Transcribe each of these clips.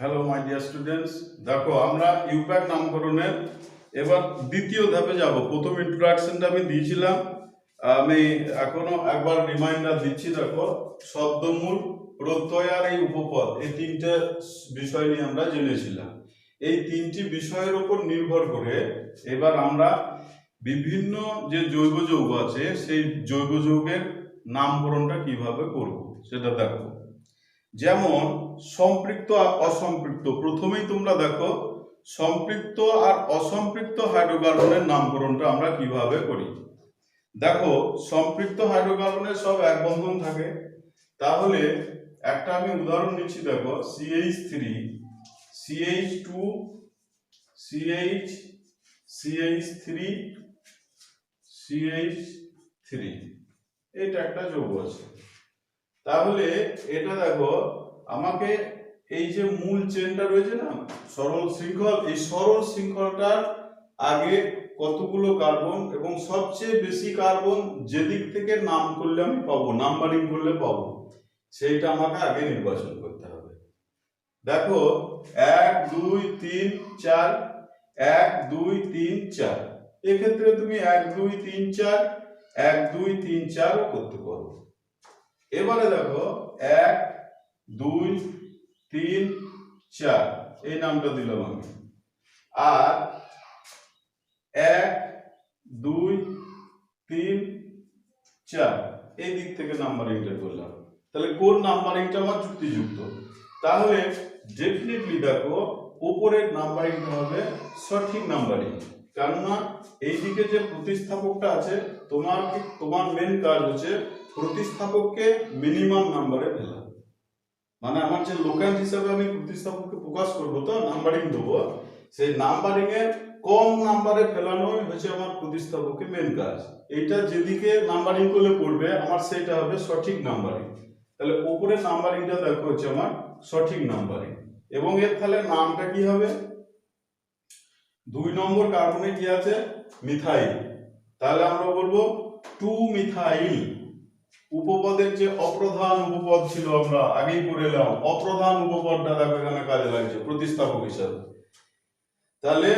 Hello my dear students, দেখো আমরা IUPAC নামকরণের এবার দ্বিতীয় ধাপে যাব। প্রথম ইন্ট্রোডাকশনটা আমি দিয়েছিলাম, আমি এখনো একবার রিমাইন্ডার দিচ্ছি। দেখো, শব্দমূল, প্রত্যয় আর এই উপপদ, এই তিনটে বিষয় নিয়ে আমরা জেনেছিলাম। এই তিনটি বিষয়ের উপর নির্ভর করে এবার আমরা বিভিন্ন যে জৈব যৌগ আছে সেই জৈব যৌগের নামকরণটা কিভাবে করব সেটা দেখো। যেমন সম্পৃক্ত আর অসম্পৃক্ত, প্রথমেই তোমরা দেখো সম্পৃক্ত আর অসম্পৃক্ত হাইড্রোকার্বনের নামকরণটা আমরা কিভাবে করি। দেখো, সম্পৃক্ত হাইড্রোকার্বনের সব এক বন্ধন থাকে, তাহলে একটা আমি উদাহরণ নিচ্ছি। দেখো, CH3 CH2 CH CH3 CH3, এটা একটা যৌগ আছে। তাহলে এটা দেখো, আমাকে এই যে মূল চেনটা রয়েছে না, সরল শৃঙ্খল, এই সরল শৃঙ্খলটার আগে কতগুলো কার্বন এবং সবচেয়ে বেশি কার্বন যেদিক থেকে নাম করলে আমি পাবো, নাম্বারিং করলে পাবো, সেইটা আমাকে আগে নির্বাচন করতে হবে। দেখো, 1 2 3 4, 1 2 3 4, এক্ষেত্রে তুমি 1 2 3 4 1 2 3 4 করতে পারো। এবারে দেখো, 1 2 3 4, এই নামটা দিলাম আমি, আর 1 2 3 4 এই দিক থেকে নাম্বারিংটা করলাম। তাহলে কোন নাম্বারিংটা আমার যুক্তিযুক্ত? তাহলে ডেফিনেটলি দেখো, উপরের নাম্বারিংটা হবে সঠিক নাম্বারিং, কেননা এইদিকে যে প্রতিস্থাপকটা আছে, তোমার মেন কাজ হচ্ছে প্রতিস্থাপককে মিনিমাম নাম্বারে ফেলা। মানে আমার যে লোক্যান্ট হিসাবে আমি প্রতিস্থাপককে প্রকাশ করবো, তো নাম্বারিং দেবো, সেই নাম্বারিং এর কম নাম্বারে ফেলানোই হচ্ছে আমার প্রতিস্থাপকের মেন কাজ। এইটা যেদিকে নাম্বারিং করলে পড়বে আমার, সেটা হবে সঠিক নাম্বারিং। তাহলে উপরের নাম্বারিংটা দেখো হচ্ছে আমার সঠিক নাম্বারিং, এবং এর তাহলে নামটা কি হবে? 2 নম্বর কার্বনে কি আছে? মিথাইল। তাহলে আমরা বলবো 2 মিথাইল। উপপদের যে অপ্রধান উপপদ ছিল, আমরা আগেই পড়ে এলাম, অপ্রধান উপপদটা দেখো এখানে কাজে লাগছে প্রতিস্থাপক হিসাবে। তাহলে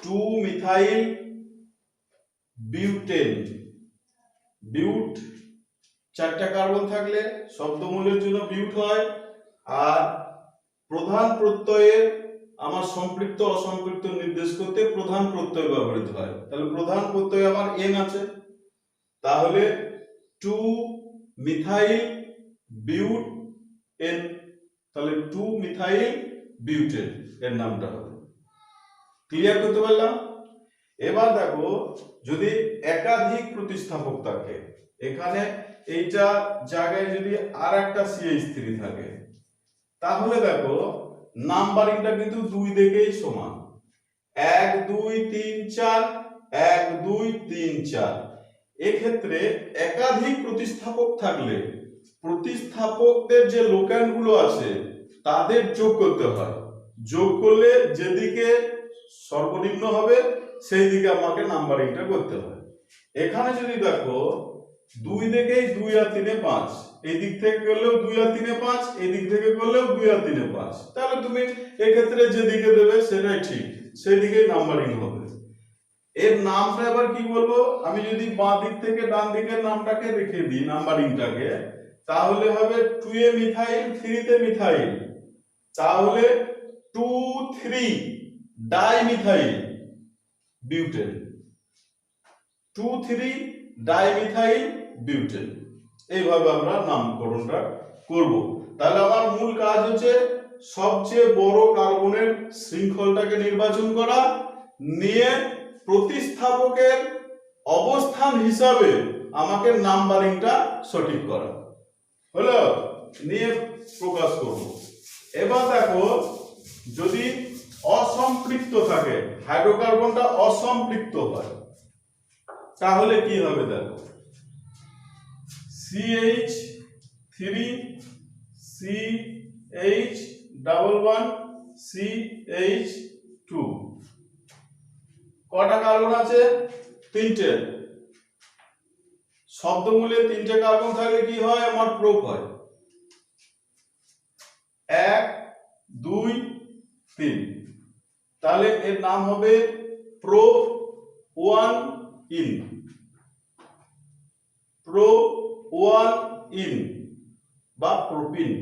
2 মিথাইল বিউটেন। বিউট, 4টা কার্বন থাকলে শব্দমূলের জন্য বিউট হয়, আর প্রধান প্রত্যয়ের আমার সম্পৃক্ত অসম্পৃক্ত নির্দেশ করতে প্রধান প্রত্যয় ব্যবহৃত হয়। তাহলে প্রধান প্রত্যয় আমার N আছে, তাহলে 2 মিথাইল বিউট N, তাহলে 2 মিথাইল বিউটেন এর নামটা হবে। ক্লিয়ার করতে পারলাম? এবার দেখো, যদি একাধিক প্রতিস্থাপক থাকে, এখানে এইটা জায়গায় যদি আর একটা CH3 থাকে, তাহলে দেখো নাম্বারিংটা কিন্তু দুই দিকেই সমান, 1 2 3 4 1 2 3 4। এক্ষেত্রে একাধিক প্রতিস্থাপক থাকলে প্রতিস্থাপকদের যে লোক্যান্ট গুলো আছে তাদের যোগ করতে হয়। যোগ করলে যেদিকে সর্বনিম্ন হবে সেই দিকে আমাকে নাম্বারিংটা করতে হয়। এখানে যদি দেখো, দুই দিকেই 2 আর 3 5, এই দিক থেকে করলেও 2 আর 3 5, এই দিক থেকে করলেও 2 আর 3 5, তাহলে তুমি এক্ষেত্রে যেদিকে দেবে সেটাই ঠিক, সেই দিকেই নাম্বারিং হবে। এর নামটা এবার কি বলবো? আমি যদি বাঁ দিক থেকে ডান দিকের নামটাকে রেখে দিই, নাম্বারিংটাকে, তাহলে হবে 2 এ মিথাইল 3 তে মিথাইল, তাহলে 2 3 ডাইমিথাইল বিউটেন, 2 3 ডাইমিথাইল বিউটেন। এইভাবে আমরা নামকরণটা করব। তাহলে আমার মূল কাজ হচ্ছে সবচেয়ে বড় কার্বনের শৃঙ্খলটাকে নির্বাচন করা, নিয়ে প্রতিস্থাপকের অবস্থান হিসাবে আমাকে নাম্বারিংটা সঠিক করা হলো, নিয়ে প্রকাশ করব। এবার দেখো, যদি অসম্পৃক্ত থাকে, হাইড্রোকার্বনটা অসম্পৃক্ত হয়, তাহলে কি হবে? দেখো, CH3 CH11 CH2, কটা কার্বন আছে? 3টে। শব্দমূলে 3টে কার্বন থাকলে কি হয়? আমার প্রোপ হয়। 1 2 3। তাহলে এর নাম হবে প্রো 1 ইন, প্রো 1 ইন বা প্রোপিন,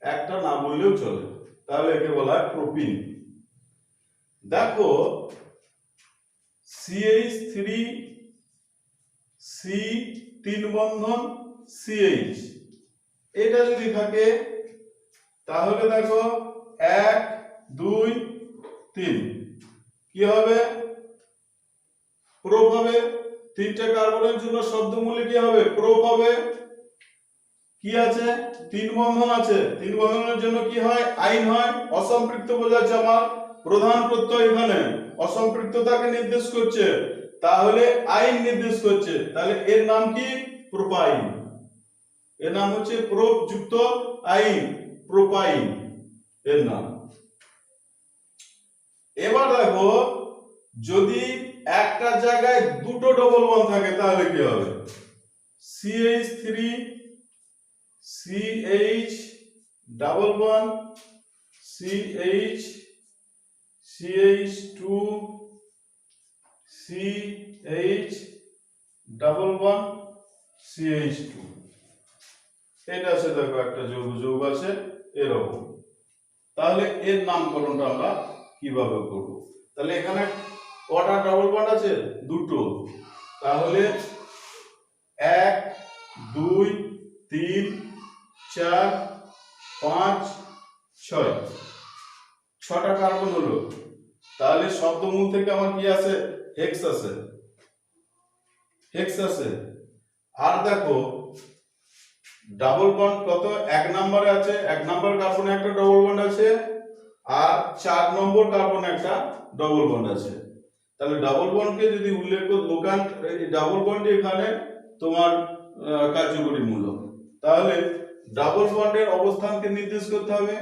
একটা নাম বললেও চলে। তাহলে একে বলা হয় প্রোপিন। দেখো CH3 C 3 বন্ধন CH, এটা যদি থাকে তাহলে দেখো 1 2 3 কি হবে? প্রোপ হবে। তিনটে কার্বনের জন্য শব্দমূলে কি হবে? প্রোপ হবে। কি আছে? 3 বন্ধন আছে, 3 বন্ধনের জন্য কি হয়? আইন হয়। অসম্পৃক্ত বোঝাচ্ছে আমার প্রধান প্রত্যয়, এখানে অসম্পৃক্ততাকে নির্দেশ করছে, তাহলে আইন নির্দেশ করছে। তাহলে এর নাম কি? প্রোপাইন। এর নাম হচ্ছে প্রোপ যুক্ত আইন, প্রোপাইন এর নাম। এবার দেখো যদি একটা জায়গায় দুটো ডবল বন্ড থাকে তাহলে কি হবে? CH3 CH double bond CH CH2 CH double bond CH2, এটা আছে দেখো একটা যৌগ আছে এরকম। তাহলে এর নামকরণটা আমরা কিভাবে করব? তাহলে এখানে কটা ডাবল বন্ড আছে? দুটো। তাহলে 1 2 3 4 5 6, 6টা কার্বন হলো। তাহলে শব্দমূল থেকে আমার কি আছে? হেক্স আছে, হেক্স আছে। আর দেখো ডাবল বন্ড কত? 1 নম্বরে আছে, 1 নম্বর কার্বনে একটা ডবল বন্ড আছে, আর 4 নম্বর কার্বনে একটা ডবল বন্ড আছে। তাহলে ডাবল বন্ডকে যদি উল্লেখ দোকান, এই ডাবল বন্ড এখানে তোমার কার্যকরী মূলক, তাহলে ডাবল বন্ডের অবস্থানকে নির্দেশ করতে হবে।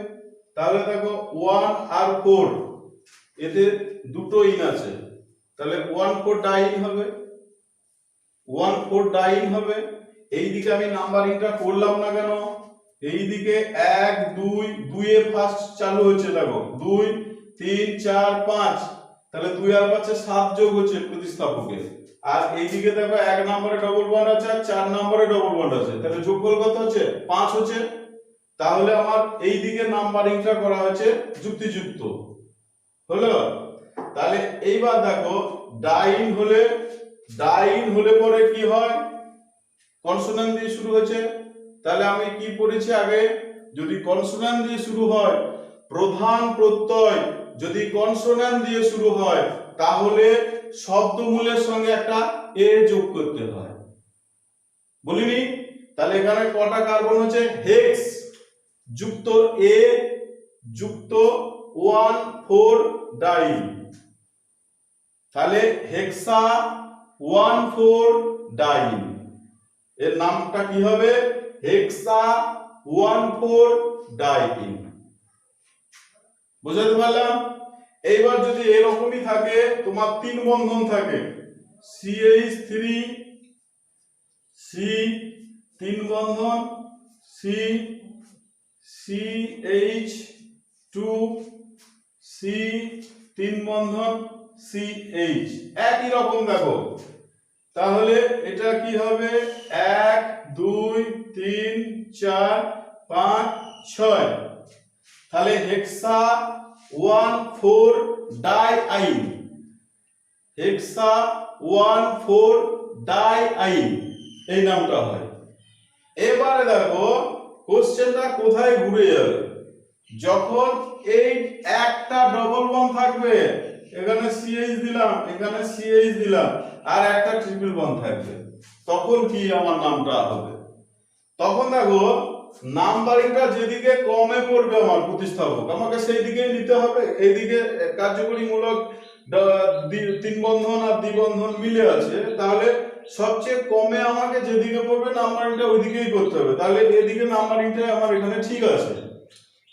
তাহলে দেখো 1 আর 4, এতে দুটো ইন আছে, তাহলে 1,4 ডাইন হবে, 1,4 ডাইন হবে। এইদিকে আমি নাম্বারিংটা করলাম না কেন? এইদিকে 1 2 2 এ ফার্স্ট চালু হচ্ছে, দেখো 2 3 4 5, তাহলে 2 আর 5 7 যোগ হচ্ছে প্রতিস্থাপকে। আর এইদিকে দেখো 1 নম্বরে ডবল বন্ড আছে আর 4 নম্বরে ডবল বন্ড আছে, তাহলে যোগফল কত হচ্ছে? 5 হচ্ছে। তাহলে আমার এইদিকে নাম্বারিংটা করা হয়েছে যুক্তিযুক্ত হলো। তাহলে এইবার দেখো ডাইন হলে পরে কি হয়? কনসোনেন্ট দিয়ে শুরু হচ্ছে। তাহলে আমি কি পড়েছি আগে? যদি কনসোনেন্ট দিয়ে শুরু হয়, প্রধান প্রত্যয় যদি কনসোনেন্ট দিয়ে শুরু হয়, তাহলে শব্দমূলের সঙ্গে একটা এ যোগ করতে হয়, বলিনি? তাহলে এখানে কটা কার্বন হচ্ছে? হেক্স যুক্ত এ যুক্ত 1,4 ডাইন, তাহলে হেক্সা 1,4 ডাইন, এর নামটা কি হবে? হেক্সা 1,4 ডাইন। বুঝতে পারলাম? এইবার যদি এরকমই থাকে, তোমার 3 বন্ধন থাকে, CH3 C 3 বন্ধন C CH2 C 3 বন্ধন CH, একই রকম দেখো। তাহলে এটা কি হবে? 1 2 3 4 5 6, তাহলে হেক্সা 1,4 ডাইআইন, হেক্সা 1,4 ডাইআইন এই নামটা হয়। এবারে দেখো কোশ্চেনটা কোথায় ঘুরে যাবে? যখন এই একটা ডবল বন্ড থাকবে, এখানে CH দিলাম, এখানে CH দিলাম, আর একটা ট্রিপল বন্ড থাকবে, তখন কি আমার নামটা হবে? তখন দেখো নাম্বারিংটা যেদিকে কমে পড়বে আমার প্রতিস্থাপক, আমাকে সেই দিকেই নিতে হবে। এইদিকে কার্যকরী মূলক 3 বন্ধন আর দ্বিবন্ধন মিলে আছে, তাহলে সবচেয়ে কমে আমাকে যেদিকে পড়বে নাম্বারিংটা ওইদিকেই করতে হবে। তাহলে এদিকে নাম্বারিংটা আমার এখানে ঠিক আছে,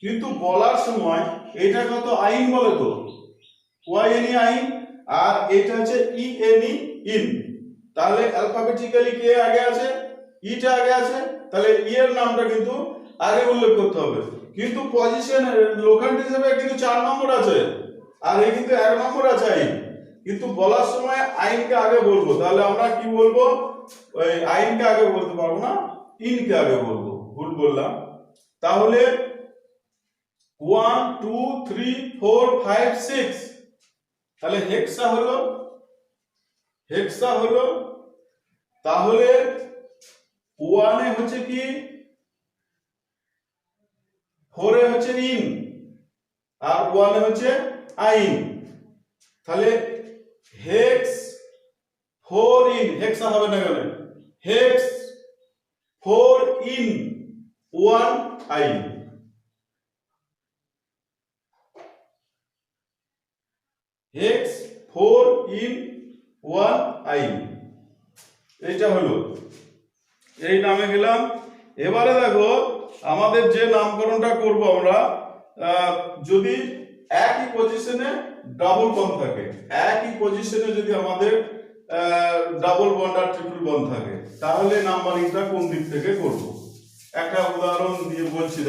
কিন্তু বলার সময় এটা কত আইন বলে তো? ওয়াইএনই আইন, আর এটা হচ্ছে ইএনই ইন। তাহলে অ্যালফাবেটিক্যালি কে আগে আছে? ইটা আগে আছে, তাহলে ই এর নামটা কিন্তু আগে উল্লেখ করতে হবে। কিন্তু পজিশন লোকেন্ট হিসেবে কিন্তু 4 নম্বর আছে, আর এই কিন্তু 1 নম্বর আছে আইন। কিন্তু বলার সময় আইনকে আগে বলবো, তাহলে আমরা কি বলবো, ওই আইনকে আগে বলতে পারবো না, ইনকে আগে বলবো, ভুল বললাম। তাহলে 1 2 3 4 5 6, তাহলে হেক্সা হলো। তাহলে 1 এ হচ্ছে কি, 4 এ হচ্ছে ইন, আর 1 এ হচ্ছে আইন। তাহলে হেক্স 4 ইন, হেক্সা হবে না কেন, হেক্স 4 ইন 1 আইন। হেক্স 4 ইন 1 আইন, এইটা হলো, এই নামে গেলাম। এবারে দেখো আমাদের যে নামকরণটা করব আমরা, যদি একই পজিশনে ডাবল বন্ড থাকে, একই পজিশনে যদি আমাদের ডাবল বন্ড আর ট্রিপল বন্ড থাকে, তাহলে নাম্বারিংটা কোন দিক থেকে করব, একটা উদাহরণ দিয়ে বলছি।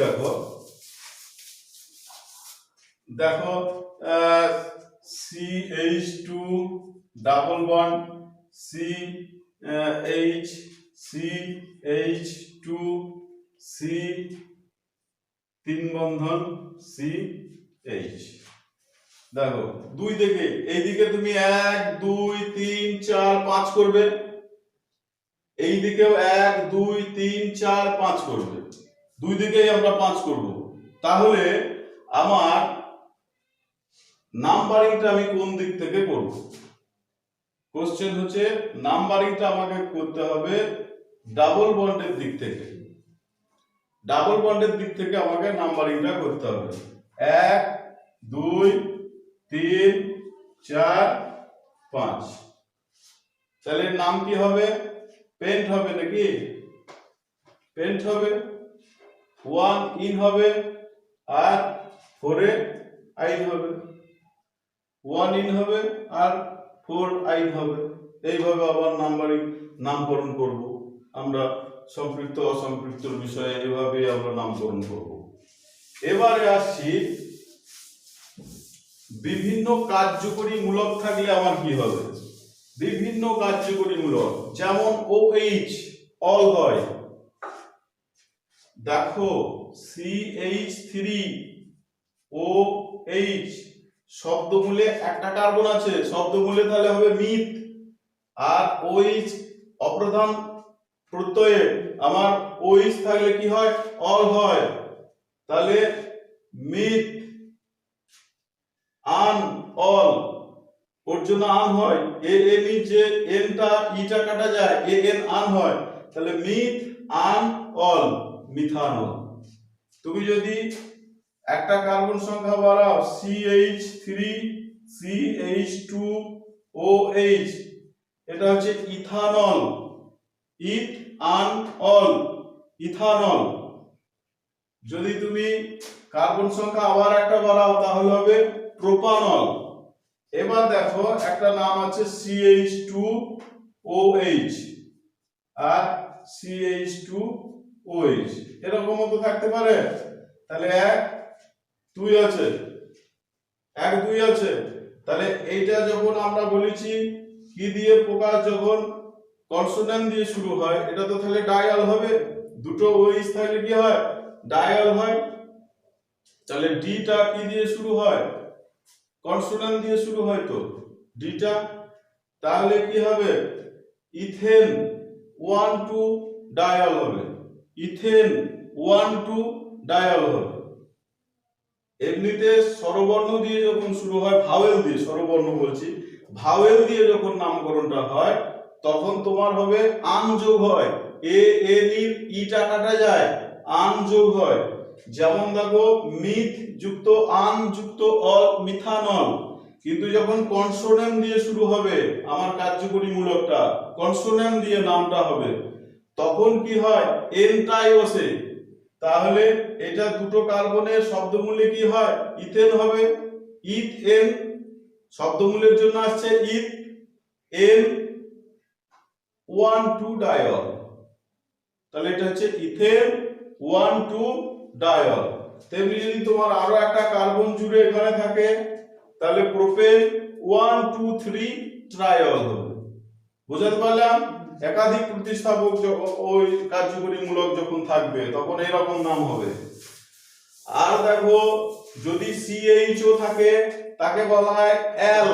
দেখো CH2 double bond, CH2 C 3 বন্ধন CH। দেখো দুই দিকে, এইদিকে তুমি 1 2 3 4 5 করবে, এই দিকেও 1 2 3 4 5 করবে, দুই দিকেই আমরা 5 করব। তাহলে আমার নাম্বারিংটা আমি কোন দিক থেকে করব? কোশ্চেন হচ্ছে নাম্বারিংটা আমাকে করতে হবে ডাবল বন্ডের দিক থেকে। ডাবল বন্ডের দিক থেকে আমাকে নাম্বারিংটা করতে হবে। 1 2 3 4 5। তাহলে নাম কি হবে? পেন্ট হবে নাকি? পেন্ট হবে। 1 ইন হবে আর 4 এ আইন হবে। 1 ইন হবে আর 4 আইন হবে। এইভাবে আবার নামকরণ করব আমরা, সম্পৃক্ত অসম্পৃক্তর বিষয়ে এভাবে আমরা নামকরণ করব। এবারে আসছি বিভিন্ন কার্যকরী মূলক থাকলে আমার কি হবে। বিভিন্ন কার্যকরী মূলক, যেমন OH অল হয়। দেখো CH3OH শব্দমূলে একটা কার্বন আছে, শব্দমূলে তাহলে হবে মিথ। আর OH অপ্রধান প্রত্যয়ে আমার OH থাকলে কি হয়? অল হয়। তাহলে মিথ আন অল, ওর জন্য আন হয়। এন ই যে এনটা ইটা কাটা যায়, এন আন হয়। তাহলে মিথ আন অল, মিথানল। তুমি যদি একটা কার্বন সংখ্যা বাড়াও CH3CH2OH, এটা হচ্ছে ইথানল, ইথ আন অল, ইথানল। যদি তুমি কার্বন সংখ্যা আবার একটা বাড়াও তাহলে হবে প্রোপানল। এবার দেখো একটা নাম আছে CH2OH আর CH2OH, এরকম তো থাকতে পারে। তাহলে 1 2 আছে, 1 2 আছে। তাহলে এইটা যখন আমরা বলেছি কি দিয়ে প্রকাশ, যখন কনসোনেন্ট দিয়ে শুরু হয়, এটা তো তাহলে ডায়াল হবে। দুটো OH থাকলে কি হয়? ডায়াল হয়। তাহলে ডিটা কি দিয়ে শুরু হয়? কনসোনেন্ট দিয়ে শুরু হয় তো ডিটা। তাহলে কি হবে? ইথেন 1 2 ডায়াল হবে, ইথেন 1 2 ডায়াল হবে। এমনিতে স্বরবর্ণ দিয়ে যখন শুরু হয়, ভাওয়েল দিয়ে, স্বরবর্ণ বলছি, ভাওয়েল দিয়ে যখন নামকরণটা হয় তখন তোমার হবে আন যোগ হয়, এ এন এর ইটা কাটা যায়, আন যোগ হয়। যেমন দেখো মিথ যুক্ত আন যুক্ত অল, মিথানল। কিন্তু যখন কনসোনেন্ট দিয়ে শুরু হবে আমার কার্যকরী মূলকটা, কনসোনেন্ট দিয়ে নামটা হবে, তখন কি হয়? এনটাই বসে। তাহলে এটা দুটো কার্বনের শব্দমূলে কি হয়? ইথেন হবে, ইথ এন, শব্দমূলের জন্য আসছে ইথ এন 1 2 ডায়ল। তাহলে এটা হচ্ছে ইথেন 1 2 ডায়ল। তেমনি যদি তোমার আরো একটা কার্বন জুড়ে এখানে থাকে তাহলে প্রোপেন 1 2 3 ট্রাইল হবে। বুঝতে পারলাম? একাধিক প্রতিস্থাপক ওই কার্যকরী মূলক যখন থাকবে তখন এরকম নাম হবে। আর দেখো যদি CHO থাকে তাকে বলা হয় অ্যাল।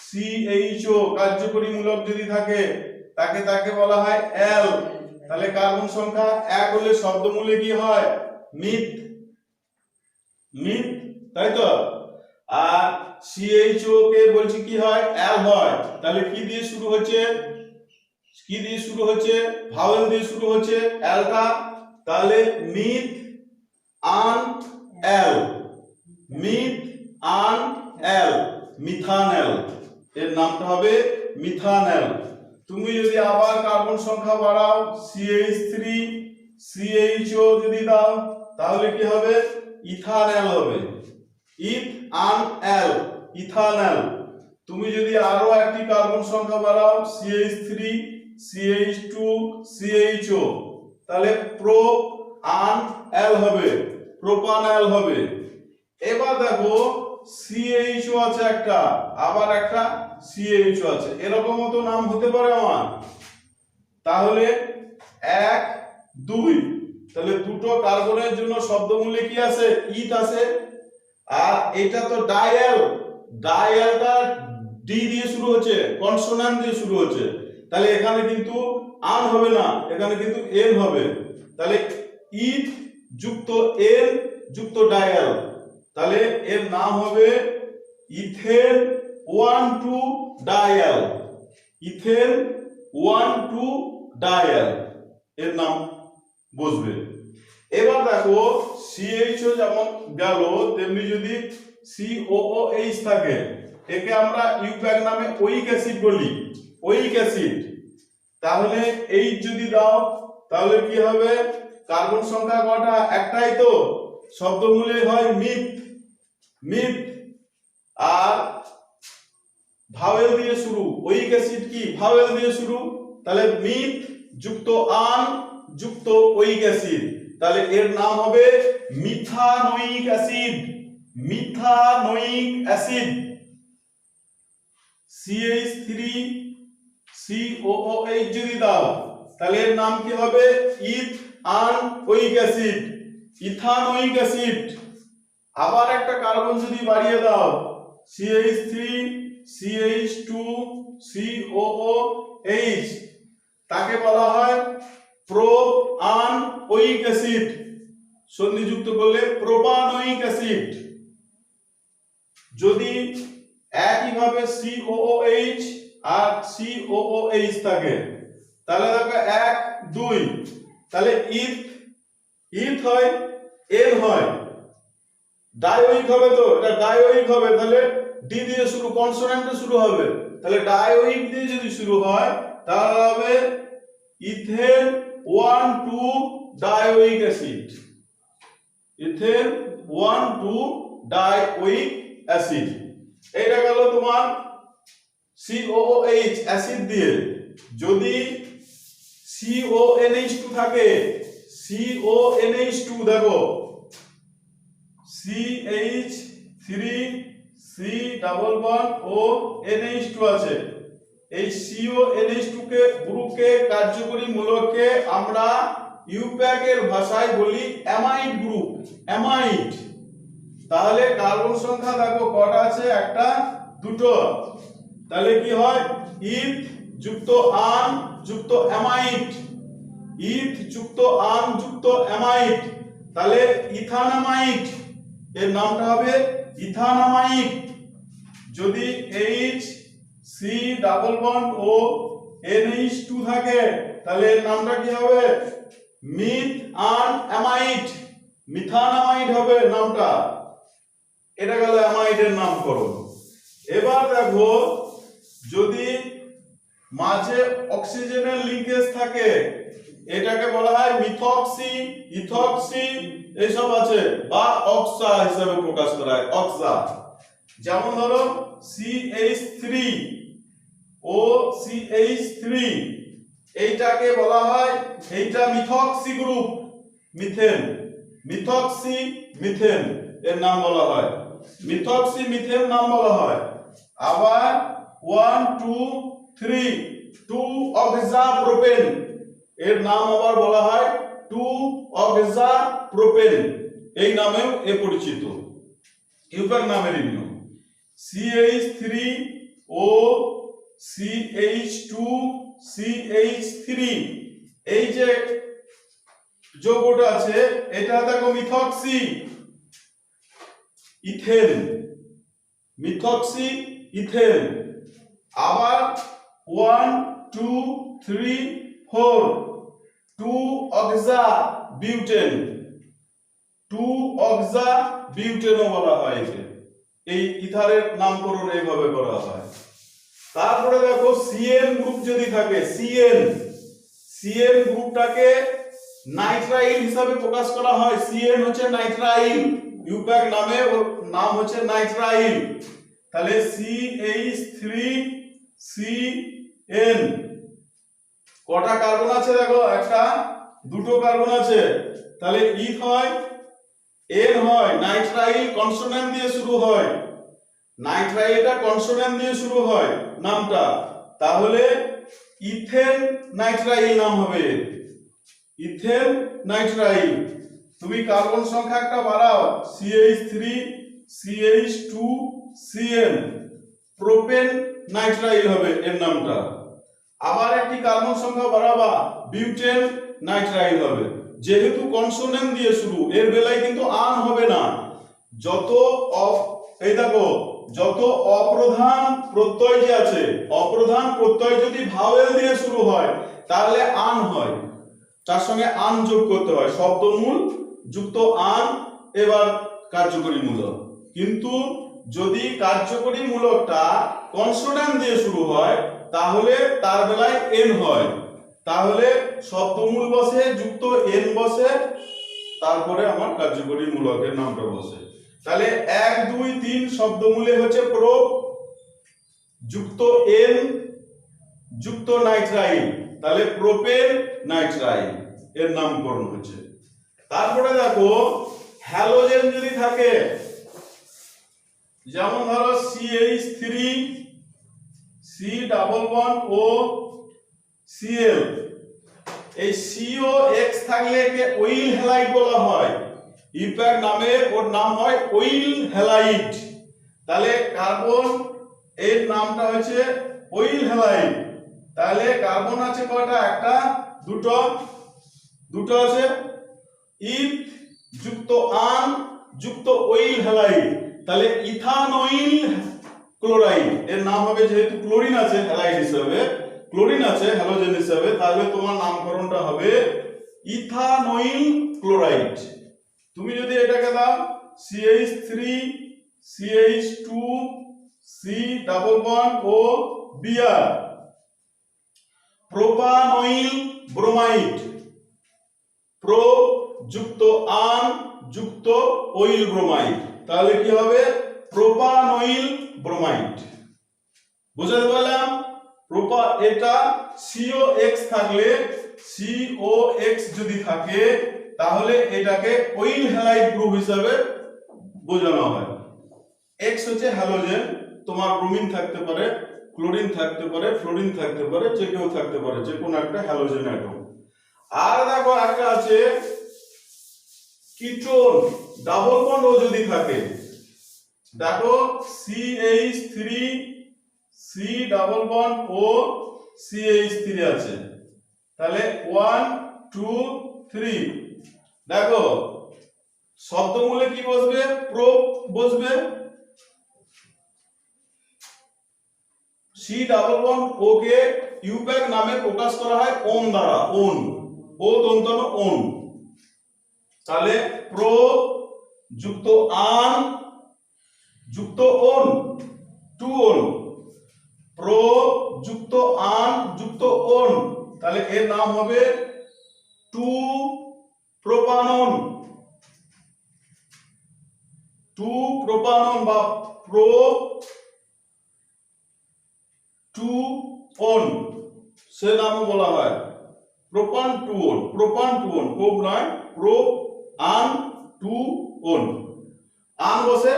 CHO কার্যকরী মূলক যদি থাকে তাকে বলা হয় অ্যাল। তাহলে কার্বন সংখ্যা 1 হলে শব্দমূলে কি হয়? মিথ। মিথ, তাই তো? আর CHO কে বলছি কি হয়? অ্যাল হয়। তাহলে কি দিয়ে শুরু হচ্ছে? কি দিয়ে শুরু হচ্ছে? ভাওয়েল দিয়ে শুরু হচ্ছে অ্যালটা। তাহলে মিথ আন অ্যাল। মিথ আন অ্যাল, মিথানল। এর নামটা হবে মিথানল। তুমি যদি আবার কার্বন সংখ্যা বাড়াও CH3 CHO যদি দাও তাহলে কি হবে? ইথানল হবে। ইথ আন অ্যাল, ইথানল। তুমি যদি আরো একটি কার্বন সংখ্যা বাড়াও CH3 CH2 CHO তাহলে প্রো আন অ্যাল হবে, প্রোপানল হবে। এবার দেখো CHO আছে একটা, আবার একটা CHO আছে, এরকম তো নাম হতে পারে আমার। তাহলে 1 2, তাহলে দুটো কার্বনের জন্য শব্দমূলে কি আছে? ইথ আছে। আর এটা তো ডায়াল, ডায়ালটা ডি দিয়ে শুরু হচ্ছে, কনসোনান্ট দিয়ে শুরু হচ্ছে। তাহলে এখানে কিন্তু আন হবে না, এখানে কিন্তু এন হবে। তাহলে ইথ যুক্ত এন যুক্ত ডায়াল, তাহলে এর নাম হবে ইথেন 1 2 ডায়াল। ইথেন 1 2 ডায়াল এর নাম বসবে। এবার দেখো CHO যেমন গেল তেমনি যদি COOH থাকে একে আমরা ইউপ্যাক নামে ওইক অ্যাসিড বলি, ওইক অ্যাসিড। তাহলে এই যদি দাও তাহলে কি হবে? কার্বন সংখ্যা কটা? একটাই তো, শব্দমূলে হয় মিথ। মিথ আর ভাওয়েল দিয়ে শুরু, ওইক অ্যাসিড কি ভাওয়েল দিয়ে শুরু। তাহলে মিথ যুক্ত আন যুক্ত ওইক অ্যাসিড, তাহলে এর নাম হবে methanoic acid. Methanoic acid. CH3 COOH যদি দাও তাহলে এর নাম কি হবে? ইথ আন ওইক অ্যাসিড, ইথানোইক অ্যাসিড। আবার একটা কার্বন যদি বাড়িয়ে দাও CH3 CH2 COOH তাকে বলা হয় প্রোপানোইক অ্যাসিড। সন্ধিযুক্ত করলে প্রোপানোইক অ্যাসিড। যদি একইভাবে COOH আর COOH থাকে তাহলে দেখো 1 2, তাহলে ইথ ইথ হয় এন হয়, ডায়োইক হবে তো, এটা ডায়োইক হবে। তাহলে ডি দিয়ে শুরু, কনসোনেন্টে শুরু হবে। তাহলে ডায়োইক দিয়ে যদি শুরু হয় তাহলে হবে ethane 1 2 dioic acid. Ethane 1 2 dioic acid. এটা গেল তোমার COOH অ্যাসিড দিয়ে। যদি CONH2 থাকে, CONH2 দেখো CH3 C ডাবল বন্ড ও NH2 আছে। এই CONH2 কে গ্রুপকে কার্যকরী মূলককে আমরা ইউপ্যাক এর ভাষায় বলি অ্যামাইড গ্রুপ, অ্যামাইড। তাহলে কার্বন সংখ্যা দেখো কটা আছে? একটা দুটো। তাহলে কি হয়? ইথ যুক্ত আন যুক্ত অ্যামাইড, ইথ যুক্ত আন যুক্ত অ্যামাইড, তাহলে ইথানামাইড। এর নামটা হবে ইথানামাইড। যদি H C ডাবল বন্ড ও NH2 থাকে তাহলে এর নামটা কি হবে? মিথ আন অ্যামাইড, মিথানামাইড হবে নামটা। এটা গেল অ্যামাইডের নামকরণ। এবার দেখো যদি মাঝে অক্সিজেনের লিংকেজ থাকে এটাকে বলা হয় মিথক্সি, ইথক্সি এইসব আছে, বা অক্সা হিসেবে প্রকাশ করা হয়, অক্সা। যেমন ধরো CH3 ও CH3 এইটাকে বলা হয়, এইটা methoxy group, methane. Methoxy methane এর নাম বলা হয়, মিথক্সি মিথেন নাম বলা হয়। আবার 1 2 3 2 অক্সা প্রোপেন এর নাম আবার বলা হয় 2 অক্সা প্রোপেন, এই নামেও এ পরিচিত। ইউপ্যাক নামের নিয়ম CH3O CH2 CH3, এই যে যৌগটা আছে এটা দেখো মিথক্সি ইথেন, মিথক্সি ইথেন। আবার 1 2 3 4 2 অক্সা বিউটেন, 2 অক্সা বিউটেনও বলা হয় একে। এই ইথারের নামকরণ এইভাবে করা হয়। তারপরে দেখো সিএন গ্রুপ যদি থাকে, সিএন গ্রুপটাকে নাইট্রাইল হিসাবে প্রকাশ করা হয়। সিএন হচ্ছে নাইট্রাইল, ইউপ্যাক নামে ওর নাম হচ্ছে নাইট্রাইল। তাহলে CH3CN কটা কার্বন আছে দেখো, একটা দুটো কার্বন আছে, তাহলে ইথ হয় এন হয়, নাইট্রাইল কনসোনেন্ট দিয়ে শুরু হয়, নাইট্রাইলটা কনসোনেন্ট দিয়ে শুরু হয় নামটা, তাহলে ইথেন নাইট্রাইল নাম হবে, ইথেন নাইট্রাইল। তুমি কার্বন সংখ্যা একটা বাড়াও, CH3 CH2 CN propane nitrile হবে এর নামটা। আবার একটি কার্বন সংখ্যা বাড়াবা, বিউটেন নাইট্রাইল হবে। যেহেতু কনসোনেন্ট দিয়ে শুরু, এর বেলায় কিন্তু আন হবে না। যত এই দেখো যত অপ্রধান প্রত্যয় যে আছে, অপ্রধান প্রত্যয় যদি ভাওয়েল দিয়ে শুরু হয় তাহলে আন হয়, তার সঙ্গে আন যোগ করতে হয়, শব্দমূল যুক্ত আন এবার কার্যকরী মূলক। কিন্তু যদি কার্যকরী মূলকটা কনসোনেন্ট দিয়ে শুরু হয় তাহলে তার বেলায় এন হয়, তাহলে শব্দমূল বসে যুক্ত এন বসে, তারপরে আমার কার্যকরী মূলকের নামটা বসে। তাহলে 1 2 3 শব্দমূলে হচ্ছে প্রোপ যুক্ত এন যুক্ত নাইট্রাইল, তাহলে প্রোপেন নাইট্রাইল এর নামকরণ হচ্ছে। তারপরে দেখো হ্যালোজেন যদি থাকে, যেমন ধরো CH3 C double bond O Cl, এই COX থাকলে একে ওইল হ্যালাইড বলা হয়, ইউপ্যাক নামে ওর নাম হয় ওইল হ্যালাইড। তাহলে কার্বন এর নামটা হচ্ছে ওইল হ্যালাইড। তাহলে কার্বন আছে কয়টা, একটা দুটো, দুটো আছে, ইথ যুক্ত আন যুক্ত ওইল হ্যালাইড, তাহলে ইথানয়িল ক্লোরাইড এর নাম হবে। যেহেতু ক্লোরিন আছে হ্যালাইড হিসেবে, ক্লোরিন আছে হ্যালোজেন হিসেবে, তাহলে তোমার নামকরণটা হবে ইথানয়িল ক্লোরাইড। তুমি যদি এটাকে দাও CH3 CH2 C double bond O Br, propanoyl bromide, pro যুক্ত আন যুক্ত ওইল ব্রোমাইড, তাহলে কি হবে প্রোপানয়িল ব্রোমাইড। বুঝতে পারলাম? এটা COX থাকলে, COX যদি থাকে তাহলে এটাকে ওইল হ্যালাইড গ্রুপ হিসাবে বোঝানো হয়। X হচ্ছে হ্যালোজেন, তোমার ব্রোমিন থাকতে পারে, ক্লোরিন থাকতে পারে, ফ্লোরিন থাকতে পারে, যে কেউ থাকতে পারে, যে কোনো একটা হ্যালোজেন অ্যাটম। আর দেখো একটা আছে কিটোন ডাবল বন্ড ও যদি থাকে, দেখো CH3 C double bond O CH3 আছে, তাহলে 1 2 3, দেখো শব্দমূলে কি বসবে, প্রো বসবে, C ডাবল বন্ড O কে ইউপ্যাক নামে প্রকাশ করা হয় ওন দ্বারা, ওন, ও দন্তন ওন, তাহলে প্রো যুক্ত আন যুক্ত ওন, টু ওন, প্রো যুক্ত আন যুক্ত ওন, তাহলে এর নাম হবে 2 প্রোপানন, 2 প্রোপানন বা প্রো 2 ওন, সে নামও বলা হয় propan 2 one, propan 2 one, prop নয়, প্রো আন টু ওন। আন বসে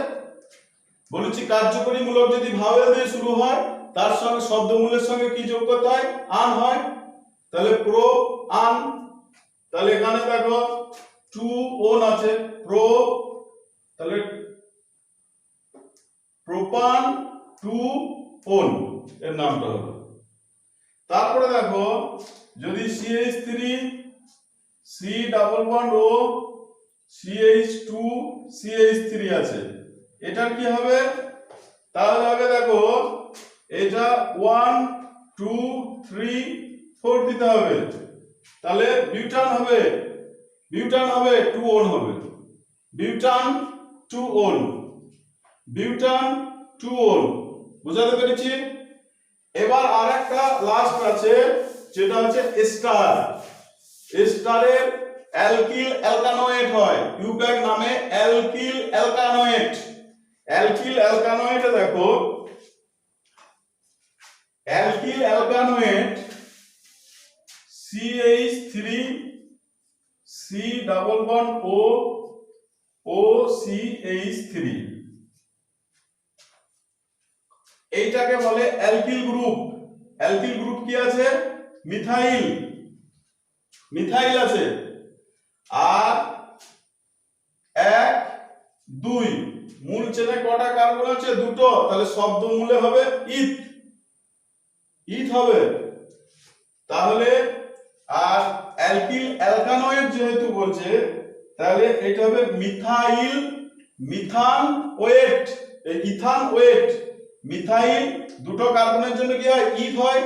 বলেছি কার্যকরী মূলক যদি ভাওয়েল দিয়ে শুরু হয় তার সঙ্গে শব্দমূলের সঙ্গে কি যোগ করতে হয়? আন হয়। তাহলে প্রো আন। তাহলে এখানে দেখো টু ওন আছে, প্রো, তাহলে প্রোপান টু ওন এর নামটা হলো। তারপরে দেখো যদি CH3 C ডাবল বন্ড ও CH2 CH3 আছে, এটার কি হবে? তাহলে হবে দেখো এটা 1 2 3 4 দিতে হবে। তাহলে বিউটান হবে, বিউটান হবে 2 ওন হবে, বিউটান 2 ওন, বিউটান 2 ওন। বুঝাতে পেরেছি? এবার আরেকটা লাস্ট আছে যেটা হচ্ছে এস্টার। এস্টারের অ্যালকিল অ্যালকানোয়েট হয়, ইউপ্যাক নামে অ্যালকিল অ্যালকানোয়েট। অ্যালকিল অ্যালকানোয়েটে দেখো alkyl alkanoate CH3 C double bond O OCH3, এইটাকে বলে অ্যালকিল গ্রুপ। অ্যালকিল গ্রুপ কি আছে? মিথাইল, মিথাইল আছে। আর 1 2 মূল চেনে কটা কার্বন আছে? দুটো, তাহলে শব্দ মূলে হবে ইথ, ইথ হবে। তাহলে আর অ্যালকিল অ্যালকানোয়েট যেহেতু বলছে তাহলে এটা হবে মিথাইল মিথান ওয়েট। এই ইথান ওয়েট, মিথাইল দুটো কার্বনের জন্য কি হয়? ইথ হয়,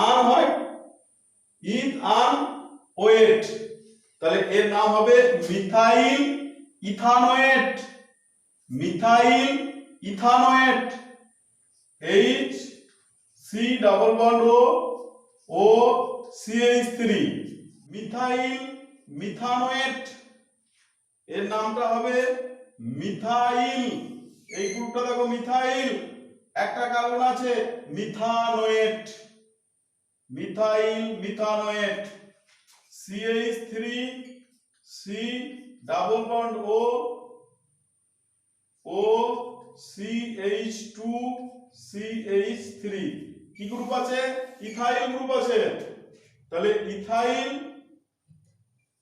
আন হয়, ইথ আন ওয়েট। তাহলে এর নাম হবে methyl ethanoate, methyl ethanoate. H C double bond O CH3, methyl methanoate, এর নামটা হবে মিথাইল। এই গ্রুপটা দেখো মিথাইল, একটা কার্বন আছে methanoate, methyl methanoate. CH3 C double bond O CH2 CH3 কি গ্রুপ আছে? ইথাইল গ্রুপ আছে। তাহলে ইথাইল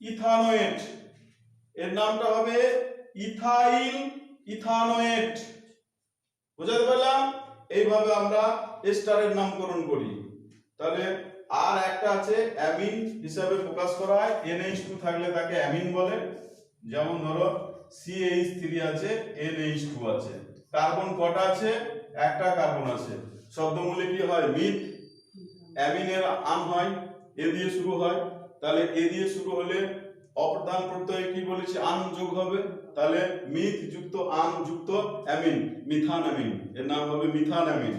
ইথানোয়েট, এর নামটা হবে ইথাইল ইথানোয়েট। বুঝাতে পারলাম? এইভাবে আমরা এস্টারের নামকরণ করি। তাহলে আর একটা আছে অ্যামিন হিসাবে প্রকাশ করা হয়, NH2 থাকলে তাকে অ্যামিন বলে। যেমন ধরো CH3 আছে, NH2 আছে। কার্বন কটা আছে? একটা কার্বন আছে। শব্দমূলে কি হয়? মিথ। অ্যামিনের আন হয়, এ দিয়ে শুরু হয়। তাহলে এ দিয়ে শুরু হলে অপ্রধান প্রত্যয়ে কি বলেছি? আন যোগ হবে। তাহলে মিথ যুক্ত আন যুক্ত অ্যামিন, মিথান অ্যামিন, এর নাম হবে মিথান অ্যামিন।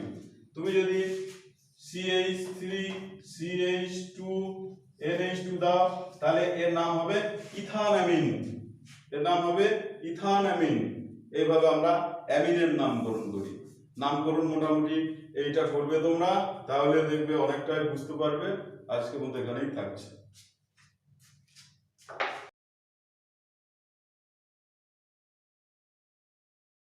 তুমি যদি CH3 CH2 NH2 দাও তাহলে এর নাম হবে ইথান অ্যামিন, এর নাম হবে ইথান অ্যামিন। এইভাবে আমরা অ্যামিনের নামকরণ করি। নামকরণ মোটামুটি এইটা করবে তোমরা, তাহলে দেখবে অনেকটাই বুঝতে পারবে। আজকের মতো এখানেই থাকছে।